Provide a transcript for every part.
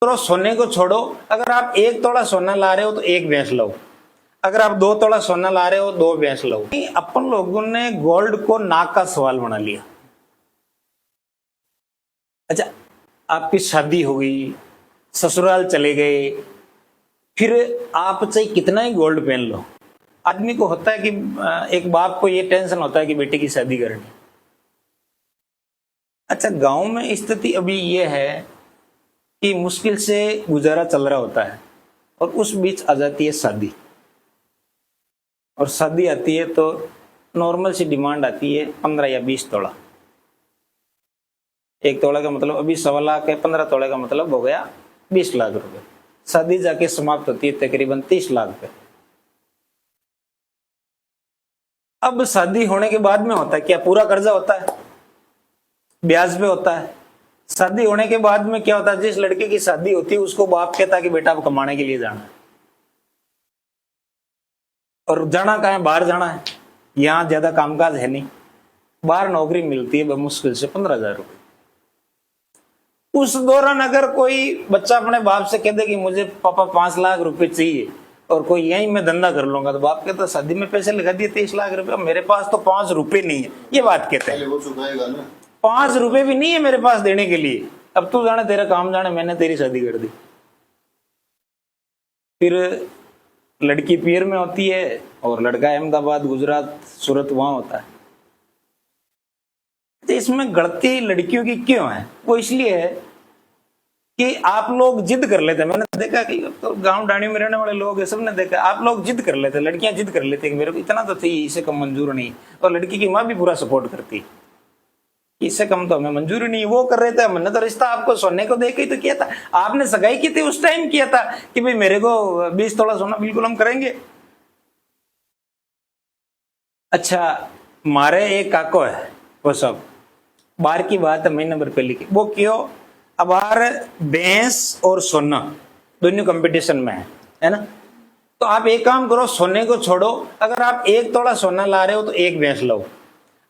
तो सोने को छोड़ो, अगर आप 1 तोला सोना ला रहे हो तो 1 भैंस लो, अगर आप 2 तोला सोना ला रहे हो 2 भैंस लो। अपन लोगों ने गोल्ड को नाक का सवाल बना लिया। अच्छा, आपकी शादी हो गई, ससुराल चले गए, फिर आप चाहे कितना ही गोल्ड पहन लो, आदमी को होता है कि एक बाप को ये टेंशन होता है कि बेटे की शादी करनी। अच्छा, गांव में स्थिति अभी ये है कि मुश्किल से गुजारा चल रहा होता है और उस बीच आ जाती है शादी, और शादी आती है तो नॉर्मल सी डिमांड आती है 15 या 20 तोला। 1 तोला का मतलब अभी 1.25 लाख है, 15 तोले का मतलब हो गया 20 लाख रुपए। शादी जाके समाप्त होती है तकरीबन 30 लाख पे। अब शादी होने के बाद में होता है क्या? पूरा कर्जा होता है, ब्याज पे होता है। शादी होने के बाद में क्या होता है? जिस लड़के की शादी होती है उसको बाप कहता है कि बेटा अब कमाने के लिए जाना है, और जाना कहाँ है? बाहर जाना है। यहाँ ज्यादा कामकाज है नहीं, बाहर नौकरी मिलती है मुश्किल से 15,000 रुपए। उस दौरान अगर कोई बच्चा अपने बाप से कह दे कि मुझे पापा 5 लाख रुपए चाहिए और कोई यही मैं धंधा कर लूंगा, तो बाप कहता शादी में पैसे लगा दिए 30 लाख रुपए, मेरे पास तो 5 रुपए नहीं है। ये बात कहते हैं, 5 रुपए भी नहीं है मेरे पास देने के लिए, अब तू जाने तेरा काम जाने, मैंने तेरी शादी कर दी। फिर लड़की पीर में होती है और लड़का अहमदाबाद, गुजरात, सूरत वहां होता है। तो इसमें गलती लड़कियों की क्यों है? वो इसलिए है कि आप लोग जिद कर लेते हैं। मैंने देखा कि तो गांव डाणी में रहने वाले लोग सबने देखा, आप लोग जिद कर लेते, लड़कियां जिद कर लेते कि मेरे को इतना तो चाहिए, इससे कम मंजूर नहीं। और लड़की की माँ भी पूरा सपोर्ट करती, इससे कम तो हमें मंजूर नहीं। वो कर रहे थे, हमने तो रिश्ता आपको सोने को देके ही तो किया था, आपने सगाई की थी उस टाइम किया था कि भाई मेरे को 20 तोला सोना बिल्कुल हम करेंगे। अच्छा, मारे एक काको है, वो सब बाहर की बात है, महीने भर पहले की। वो क्यों? अब बाहर भैंस और सोना दोनों कंपटीशन में है ना। तो आप एक काम करो, सोने को छोड़ो, अगर आप 1 तोला सोना ला रहे हो तो 1 भैंस लो,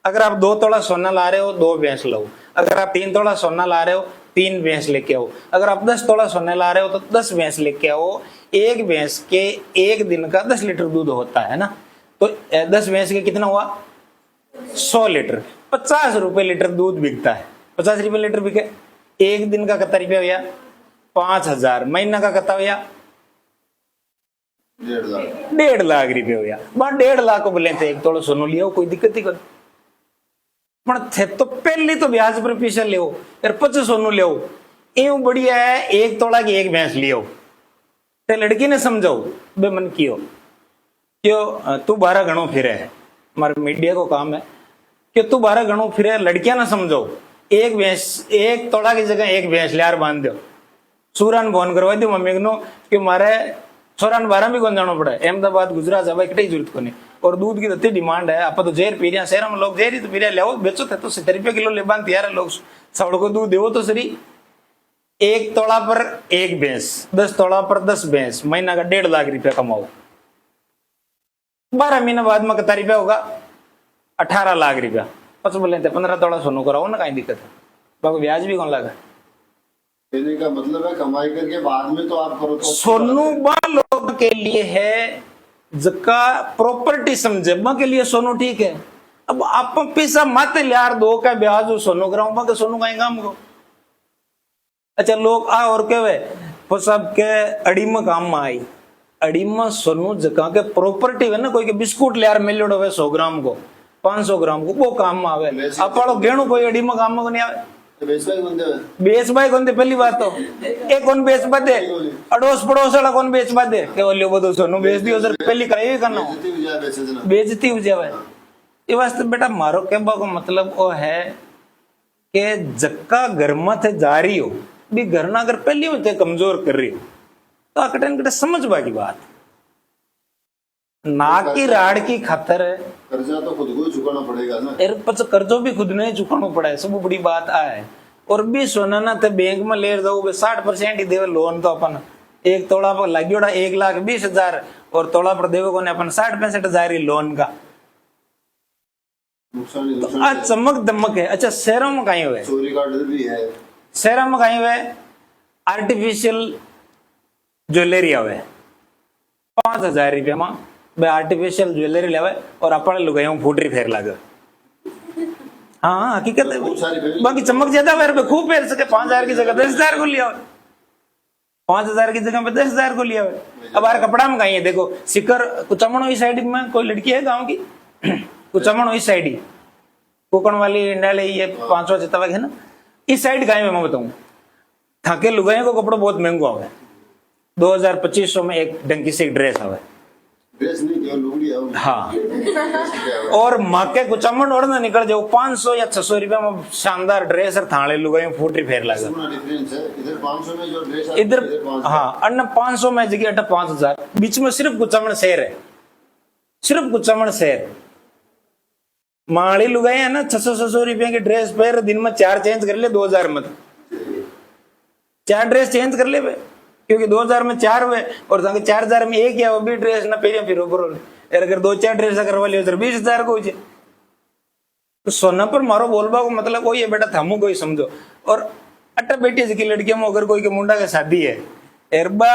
अगर आप 2 तोला सोना ला रहे हो 2 भैंस लो, अगर आप 3 तोला सोना ला रहे हो 3 भैंस लेके आओ, अगर आप 10 तोला सोना ला रहे हो तो 10 भैंस लेके आओ। एक भैंस के एक दिन का 10 लीटर दूध होता है ना, तो 10 भैंस के कितना हुआ? 100 लीटर, 50 रुपए लीटर दूध बिकता है। 50 रुपए लीटर बिके, एक दिन का कितना रुपया हुआ? 5,000। महीना का कितना हुआ? 1.5 लाख रुपये हुआ। 1.5 लाख को बोले थे 1 तोड़ा सोना लिया, कोई दिक्कत ही पर थे तो पहले तो ब्याज पर पैसा ले यार, 25 सोनू ले यूं बढ़िया है 1 तोड़ा की 1 भैंस लियो। ते लड़की ने समझाओ बे मन कियो क्यों तू 12 गणों फिरे है, हमारे मीडिया को काम है कि तू 12 गणों फिरे। लड़कियां ना समझो, 1 भैंस 1 तोड़ा की जगह 1 भैंस लियार बांध दो, सूरन फोन करवा दो मम्मी को कि मारे छोरान 12 भी कौन जाना पड़ा है, अहमदाबाद गुजरात जावा कटी जरूरत को नहीं। और दूध की तो डिमांड है, आप तो जेर पी रहे, शहर में लोग जेर ही तो पी रहे, ले बेचो थे तो 70 रुपये किलो ले बांध तैयार है लोग, सड़ को दूध देवो तो सही। 1 तोड़ा पर 1 भैंस, 10 तोड़ा पर 10 भैंस, महीना का 1.5 लाख रुपया कमाओ। 12 महीने बाद में कितना रुपया होगा? 18 लाख रुपया। पच बोले 15 तोड़ा सोनू कराओ ना, कहीं दिक्कत है, बाकी ब्याज भी कौन लगा। कहने का मतलब है कमाई करके बाद में तो आप करो तो सोनू बा लोग के लिए है, जका प्रॉपर्टी समझे बा के लिए सोनू ठीक है। अब आप पैसा मत यार दो का ब्याज सोनू कराऊं, बा के सोनू कहीं काम को। अच्छा, लोग आ और कहे वो सब के अड़ी में काम में आई, अड़ी में सोनू जका के प्रॉपर्टी है ना, कोई के बिस्कुट ले यार मिलोड़ो है 100 ग्राम को 500 ग्राम को, वो काम में आवे। आप पढ़ो गेणु कोई अड़ी में काम में नहीं आवे। बेच भाई कौन दे? पहली बात तो एक कौन बेच दे, अड़ोस पड़ोस वाला कौन बेच दे के बोलियो बदो सोनू बेच दियो सर, पहली कराई करना बेचती हो जावे। ये वास्ते बेटा मारो कहबा को मतलब वो है कि जक्का घर में थे जा रही हो भी घर ना अगर पहली होते कमजोर कर रही हो तो आकटन कटे समझवा की बात ना की राड़ की खातर है। कर्जा तो खुद को ही चुकाना पड़ेगा ना, कर्जो भी खुद ने चुकाना पड़ा है, सब बड़ी बात है। और भी सोना ना थे बैंक में ले दो 60% ही देवे लोन, तो अपन 1 तोड़ा पर लगी 1,20,000 और तोड़ा पर देवे को अपन 60-65,000 लोन का, तो आज चमक दमक है। अच्छा, शहरों में कहीं हुए चोरी का डर भी है, शहरों में कहीं हुए आर्टिफिशियल ज्वेलरी आवे 5,000 रुपया में बे आर्टिफिशियल ज्वेलरी लेवे और अपने लुगाइयों फूटरी फेर लागे। हाँ हकीकत है, बाकी चमक ज्यादा वेर पे खूब फेर सके। 5,000 की जगह 10,000 को लिया, 5,000 की जगह पे 10,000 को लिया। अब यार कपड़ा में कहीं है, देखो सिकर कुचमणो इस साइड में कोई लड़की है गांव की कुचमणो इस साइड ही कोकण वाली इंडिया ये 500 चितवा है ना, इस साइड गाय में मैं बताऊं थाके लुगाइयों को कपड़ा बहुत महंगा आवे। 2,000-2,500 में एक डंकी से एक ड्रेस आवे। ड्रेस नहीं जो लुगड़ी है हाँ और माके कुचमण और ना निकल जाओ 500 या 600 रुपया में शानदार ड्रेस और थाले लुगाइयों फूटरी फेर लगा। डिफरेंस है, इधर 500 में जो ड्रेस इधर हाँ अन्य 500 में जगह अट्ठा 5,000 बीच में सिर्फ कुचमण शहर है, सिर्फ कुचमण शहर। माड़ी लुगाई है ना 600-600 रुपये की ड्रेस पहन दिन में 4 चेंज कर ले 2,000 में 4 ड्रेस चेंज कर ले क्योंकि 2,000 में 4 हुए और 4,000 में एक या वो भी ड्रेस ना पहले फिर ऊपर अगर 2-4 ड्रेस करवा लियो तो 20,000 को हो। तो सोना पर मारो बोलबा को मतलब कोई है बेटा थामू कोई समझो। और अट्टा बेटी की लड़कियों में अगर कोई के मुंडा का शादी है एरबा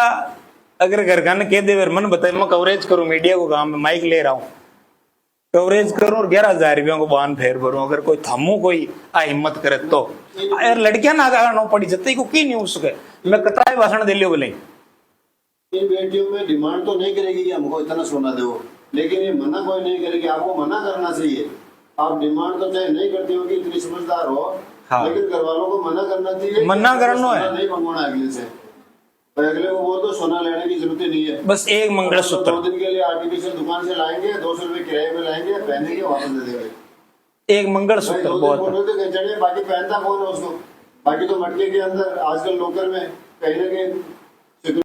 अगर घर का कह दे मन बताए मैं कवरेज करूं मीडिया को काम में माइक ले रहा हूं कवरेज करूं और 11,000 रुपया को बान फेर भरूं अगर कोई थामू कोई आ हिम्मत करे तो यार लड़कियां ना आगा नो पड़ी जते को की नहीं हो सके मैं कतराई भाषण दे लियो बोले। इन बेटियों में डिमांड तो नहीं करेगी कि हमको इतना सोना दो, लेकिन ये मना कोई नहीं करेगी। आपको मना करना चाहिए। आप डिमांड तो चाहे नहीं करते हो कि इतनी समझदार हो, लेकिन घर वालों को मना करना चाहिए। मना करना है नहीं मंगवाना अगले से, अगले को वो तो सोना लेने की जरूरत ही नहीं है। बस एक मंगलसूत्र 2 दिन के लिए आर्टिफिशियल दुकान से लाएंगे, 200 रुपए किराए में लाएंगे, पहनेंगे वापस दे देंगे। एक मंगलसूत्र बहुत बाकी पहनता कौन है उसको? बाकी तो मटके के अंदर आजकल लोकल में कहीं ना कहीं